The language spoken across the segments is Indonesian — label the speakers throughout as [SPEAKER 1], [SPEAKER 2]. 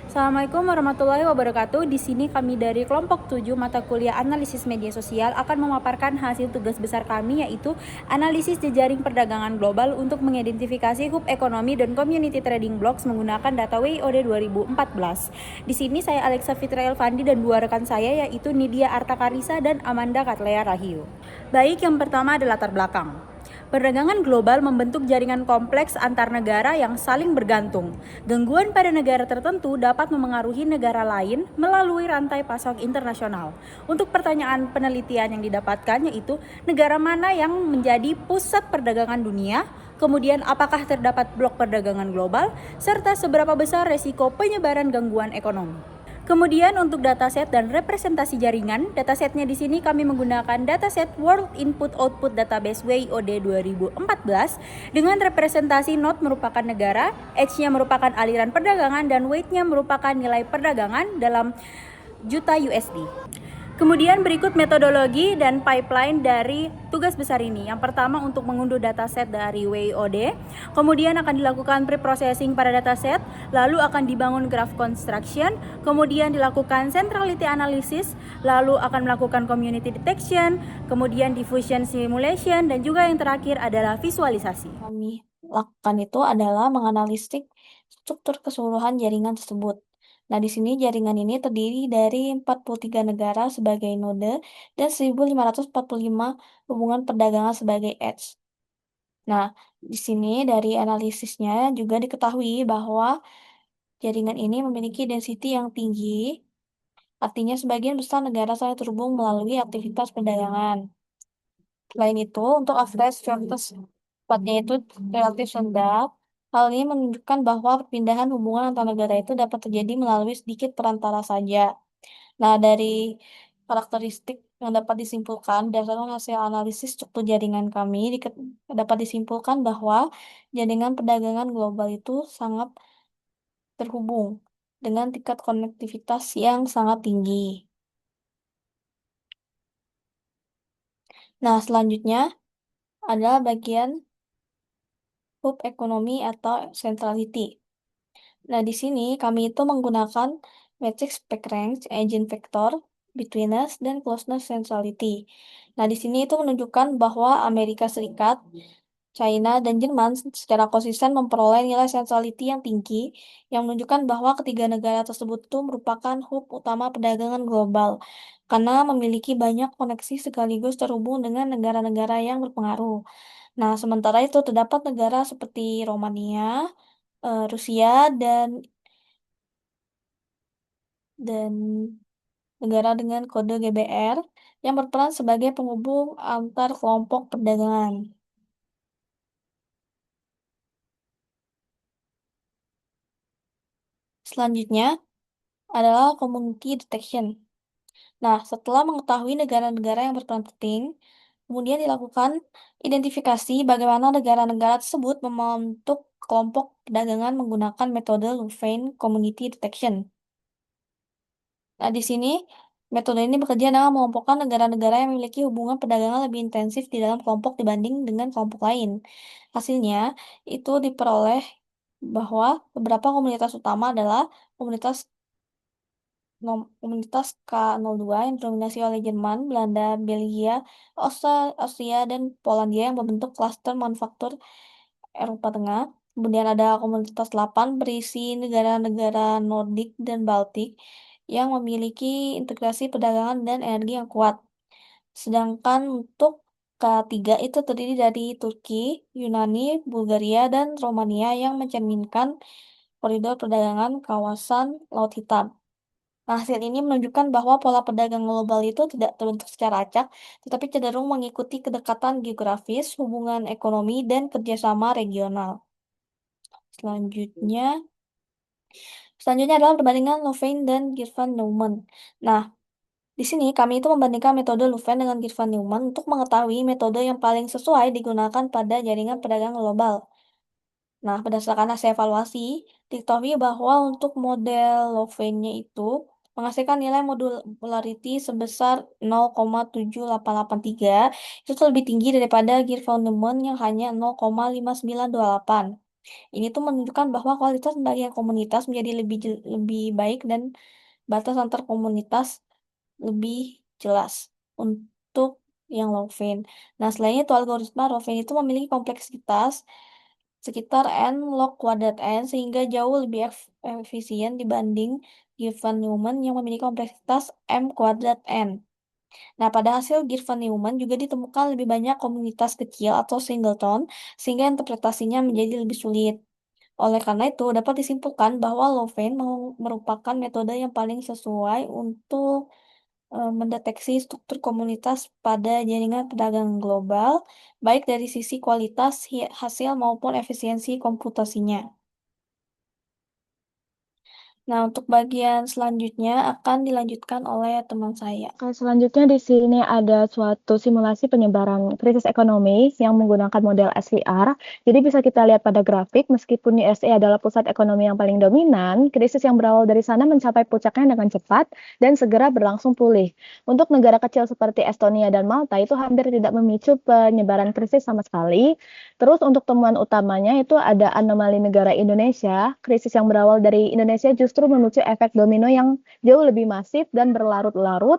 [SPEAKER 1] Assalamualaikum warahmatullahi wabarakatuh. Di sini kami dari kelompok 7 mata kuliah analisis media sosial akan memaparkan hasil tugas besar kami, yaitu analisis jejaring perdagangan global untuk mengidentifikasi hub ekonomi dan community trading blocks menggunakan data WIOD 2014. Di sini saya Alexa Fitra Elvandi dan dua rekan saya, yaitu Nidia Artakarisa dan Amanda Katlea Rahiu. Baik, yang pertama adalah latar belakang. Perdagangan global membentuk jaringan kompleks antar negara yang saling bergantung. Gangguan pada negara tertentu dapat memengaruhi negara lain melalui rantai pasok internasional. Untuk pertanyaan penelitian yang didapatkan, yaitu negara mana yang menjadi pusat perdagangan dunia, kemudian apakah terdapat blok perdagangan global, serta seberapa besar resiko penyebaran gangguan ekonomi. Kemudian untuk dataset dan representasi jaringan, datasetnya di sini kami menggunakan dataset World Input Output Database WIOD 2014 dengan representasi node merupakan negara, H-nya merupakan aliran perdagangan, dan weight-nya merupakan nilai perdagangan dalam juta USD. Kemudian berikut metodologi dan pipeline dari tugas besar ini. Yang pertama untuk mengunduh dataset dari WIOD, kemudian akan dilakukan pre-processing pada dataset, lalu akan dibangun graph construction, kemudian dilakukan centrality analysis, lalu akan melakukan community detection, kemudian diffusion simulation, dan juga yang terakhir adalah visualisasi.
[SPEAKER 2] Kami lakukan itu adalah menganalisis struktur keseluruhan jaringan tersebut. Nah, di sini jaringan ini terdiri dari 43 negara sebagai node dan 1545 hubungan perdagangan sebagai edge. Nah, di sini dari analisisnya juga diketahui bahwa jaringan ini memiliki density yang tinggi, artinya sebagian besar negara saling terhubung melalui aktivitas perdagangan. Selain itu, untuk average shortest tepatnya itu relatif rendah. Hal ini menunjukkan bahwa perpindahan hubungan antar negara itu dapat terjadi melalui sedikit perantara saja. Nah, dari karakteristik yang dapat disimpulkan berdasarkan hasil analisis struktur jaringan kami, dapat disimpulkan bahwa jaringan perdagangan global itu sangat terhubung dengan tingkat konektivitas yang sangat tinggi. Nah, selanjutnya adalah bagian hub ekonomi atau centrality. Nah, di sini kami itu menggunakan matrix PackRank, agent vector, betweenness, dan closeness centrality. Nah, di sini itu menunjukkan bahwa Amerika Serikat, China, dan Jerman secara konsisten memperoleh nilai centrality yang tinggi, yang menunjukkan bahwa ketiga negara tersebut itu merupakan hub utama perdagangan global, karena memiliki banyak koneksi sekaligus terhubung dengan negara-negara yang berpengaruh. Nah, sementara itu terdapat negara seperti Romania, Rusia, dan negara dengan kode GBR yang berperan sebagai penghubung antar kelompok perdagangan. Selanjutnya adalah community detection. Nah, setelah mengetahui negara-negara yang berperan penting, kemudian dilakukan identifikasi bagaimana negara-negara tersebut membentuk kelompok perdagangan menggunakan metode Louvain Community Detection. Nah, di sini metode ini bekerja dengan mengelompokkan negara-negara yang memiliki hubungan perdagangan lebih intensif di dalam kelompok dibanding dengan kelompok lain. Hasilnya, itu diperoleh bahwa beberapa komunitas utama adalah komunitas komunitas K02 yang didominasi oleh Jerman, Belanda, Belgia, Austria, dan Polandia yang membentuk klaster manufaktur Eropa Tengah. Kemudian ada komunitas 8 berisi negara-negara Nordik dan Baltik yang memiliki integrasi perdagangan dan energi yang kuat. Sedangkan untuk K3 itu terdiri dari Turki, Yunani, Bulgaria, dan Romania yang mencerminkan koridor perdagangan kawasan Laut Hitam. Nah, hasil ini menunjukkan bahwa pola perdagangan global itu tidak terbentuk secara acak, tetapi cenderung mengikuti kedekatan geografis, hubungan ekonomi, dan kerjasama regional. Selanjutnya, selanjutnya adalah perbandingan Louvain dan Girvan-Neumann. Nah, di sini kami itu membandingkan metode Louvain dengan Girvan-Neumann untuk mengetahui metode yang paling sesuai digunakan pada jaringan perdagangan global. Nah, berdasarkan hasil evaluasi, diketahui bahwa untuk model Louvain-nya itu menghasilkan nilai modularity sebesar 0,7883, itu lebih tinggi daripada Girvan-Neumann yang hanya 0,5928. Ini tuh menunjukkan bahwa kualitas bagian komunitas menjadi lebih baik dan batas antar komunitas lebih jelas untuk yang Login. Nah, selain itu algoritma Login itu memiliki kompleksitas sekitar n log kuadrat n sehingga jauh lebih efisien dibanding Given Newman yang memiliki kompleksitas m kuadrat n. Nah, pada hasil Given Newman juga ditemukan lebih banyak komunitas kecil atau singleton sehingga interpretasinya menjadi lebih sulit. Oleh karena itu, dapat disimpulkan bahwa Louvain merupakan metode yang paling sesuai untuk mendeteksi struktur komunitas pada jaringan perdagangan global, baik dari sisi kualitas hasil maupun efisiensi komputasinya. Nah, untuk bagian selanjutnya akan dilanjutkan oleh teman saya.
[SPEAKER 3] Oke, selanjutnya di sini ada suatu simulasi penyebaran krisis ekonomi yang menggunakan model SVR. Jadi bisa kita lihat pada grafik, meskipun USA adalah pusat ekonomi yang paling dominan, krisis yang berawal dari sana mencapai puncaknya dengan cepat dan segera berlangsung pulih. Untuk negara kecil seperti Estonia dan Malta itu hampir tidak memicu penyebaran krisis sama sekali. Terus untuk temuan utamanya itu ada anomali negara Indonesia. Krisis yang berawal dari Indonesia justru memicu efek domino yang jauh lebih masif dan berlarut-larut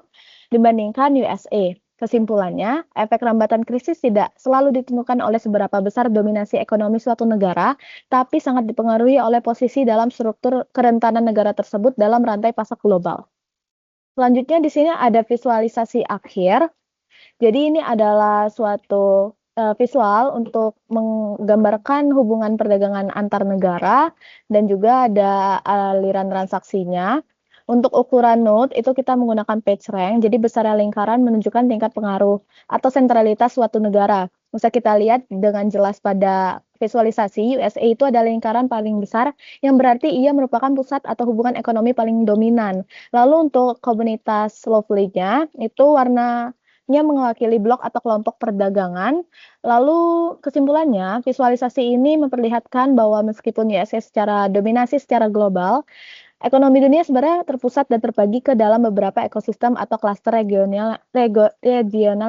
[SPEAKER 3] dibandingkan USA. Kesimpulannya, efek rambatan krisis tidak selalu ditentukan oleh seberapa besar dominasi ekonomi suatu negara, tapi sangat dipengaruhi oleh posisi dalam struktur kerentanan negara tersebut dalam rantai pasok global. Selanjutnya di sini ada visualisasi akhir. Jadi ini adalah suatu visual untuk menggambarkan hubungan perdagangan antar negara dan juga ada aliran transaksinya. Untuk ukuran node itu kita menggunakan PageRank, jadi besarnya lingkaran menunjukkan tingkat pengaruh atau sentralitas suatu negara. Bisa kita lihat dengan jelas pada visualisasi USA itu ada lingkaran paling besar yang berarti ia merupakan pusat atau hubungan ekonomi paling dominan. Lalu untuk komunitas Lovely-nya itu warna mewakili blok atau kelompok perdagangan. Lalu kesimpulannya, visualisasi ini memperlihatkan bahwa meskipun USA secara dominasi secara global, ekonomi dunia sebenarnya terpusat dan terbagi ke dalam beberapa ekosistem atau klaster regional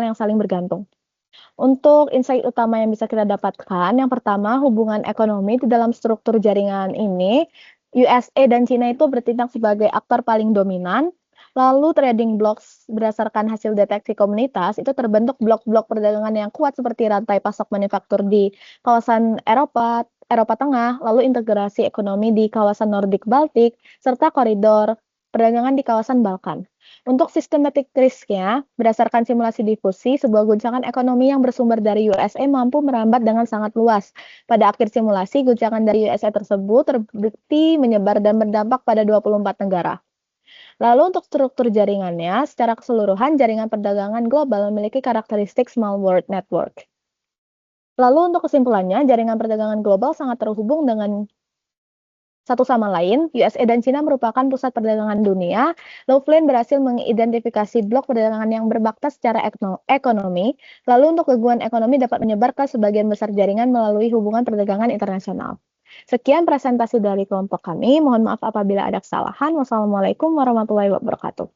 [SPEAKER 3] yang saling bergantung. Untuk insight utama yang bisa kita dapatkan, yang pertama hubungan ekonomi di dalam struktur jaringan ini, USA dan China itu bertindak sebagai aktor paling dominan. Lalu trading blocks berdasarkan hasil deteksi komunitas itu terbentuk blok-blok perdagangan yang kuat seperti rantai pasok manufaktur di kawasan Eropa Tengah, lalu integrasi ekonomi di kawasan Nordik Baltik, serta koridor perdagangan di kawasan Balkan. Untuk systematic risk-nya, berdasarkan simulasi difusi, sebuah guncangan ekonomi yang bersumber dari USA mampu merambat dengan sangat luas. Pada akhir simulasi, guncangan dari USA tersebut terbukti menyebar dan berdampak pada 24 negara. Lalu untuk struktur jaringannya, secara keseluruhan jaringan perdagangan global memiliki karakteristik small world network. Lalu untuk kesimpulannya, jaringan perdagangan global sangat terhubung dengan satu sama lain. USA dan China merupakan pusat perdagangan dunia. Loveland berhasil mengidentifikasi blok perdagangan yang berbakta secara ekonomi. Lalu untuk gangguan ekonomi dapat menyebar ke sebagian besar jaringan melalui hubungan perdagangan internasional. Sekian presentasi dari kelompok kami. Mohon maaf apabila ada kesalahan. Wassalamualaikum warahmatullahi wabarakatuh.